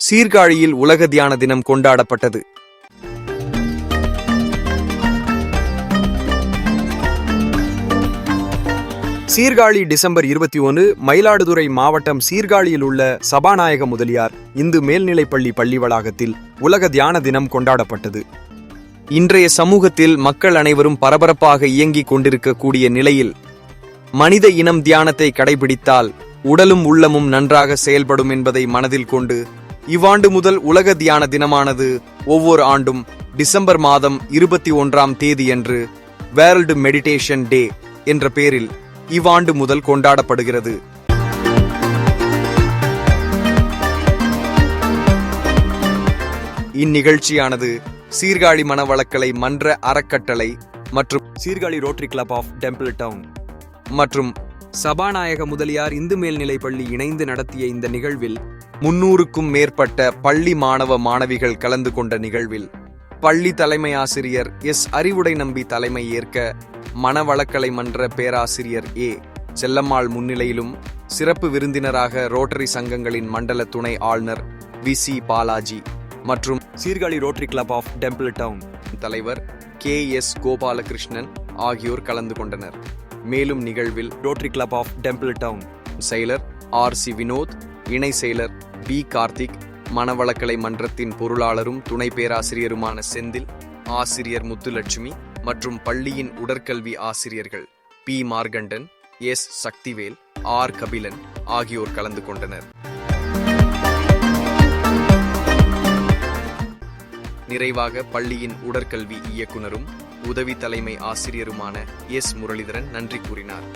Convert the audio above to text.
சீர்காழியில் உலக தியான தினம் கொண்டாடப்பட்டது. சீர்காழி டிசம்பர் 21 மயிலாடுதுறை மாவட்டம் சீர்காழியில் உள்ள சபாநாயக முதலியார் இந்து மேல்நிலைப்பள்ளி பள்ளி வளாகத்தில் உலக தியான தினம் கொண்டாடப்பட்டது. இன்றைய சமூகத்தில் மக்கள் அனைவரும் பரபரப்பாக இயங்கிக் கொண்டிருக்கக்கூடிய நிலையில் மனித இனம் தியானத்தை கடைபிடித்தால் உடலும் உள்ளமும் நன்றாக செயல்படும் என்பதை மனதில் கொண்டு இவ்வாண்டு முதல் உலக தியான தினமானது ஒவ்வொரு ஆண்டும் டிசம்பர் மாதம் 21ஆம் தேதியன்று வேர்ல்டு மெடிடேஷன் டே என்ற பெயரில் இவ்வாண்டு முதல் கொண்டாடப்படுகிறது. இந்நிகழ்ச்சியானது சீர்காழி மனவளக்கலை மன்ற அறக்கட்டளை மற்றும் Sirkazhi rotary club of temple town மற்றும் சபாநாயக முதலியார் இந்து மேல்நிலைப்பள்ளி இணைந்து நடத்திய இந்த நிகழ்வில் 300க்கும் மேற்பட்ட பள்ளி மாணவ மாணவிகள் கலந்து கொண்ட நிகழ்வில் பள்ளி தலைமை ஆசிரியர் எஸ். அறிவுடை நம்பி தலைமை ஏற்க மனவளக்கலை மன்ற பேராசிரியர் ஏ. செல்லம்மாள் முன்னிலையிலும் சிறப்பு விருந்தினராக ரோட்டரி சங்கங்களின் மண்டல துணை ஆளுநர் வி. சி. பாலாஜி மற்றும் Sirkazhi rotary club of temple town தலைவர் கே. எஸ். கோபாலகிருஷ்ணன் ஆகியோர் கலந்து கொண்டனர். மேலும் நிகழ்வில் rotary club of temple town செயலர் ஆர். சி. வினோத், இணை செயலர் பி. கார்த்திக், மனவளக்கலை மன்றத்தின் பொருளாளரும் துணை பேராசிரியருமான செந்தில், ஆசிரியர் முத்துலட்சுமி மற்றும் பள்ளியின் உடற்கல்வி ஆசிரியர்கள் P. Markandan, S. Sakthivel, R. Kabilan ஆகியோர் கலந்து கொண்டனர். நிறைவாக பள்ளியின் உடற்கல்வி இயக்குனரும் உதவி தலைமை ஆசிரியருமான எஸ். முரளிதரன் நன்றி கூறினார்.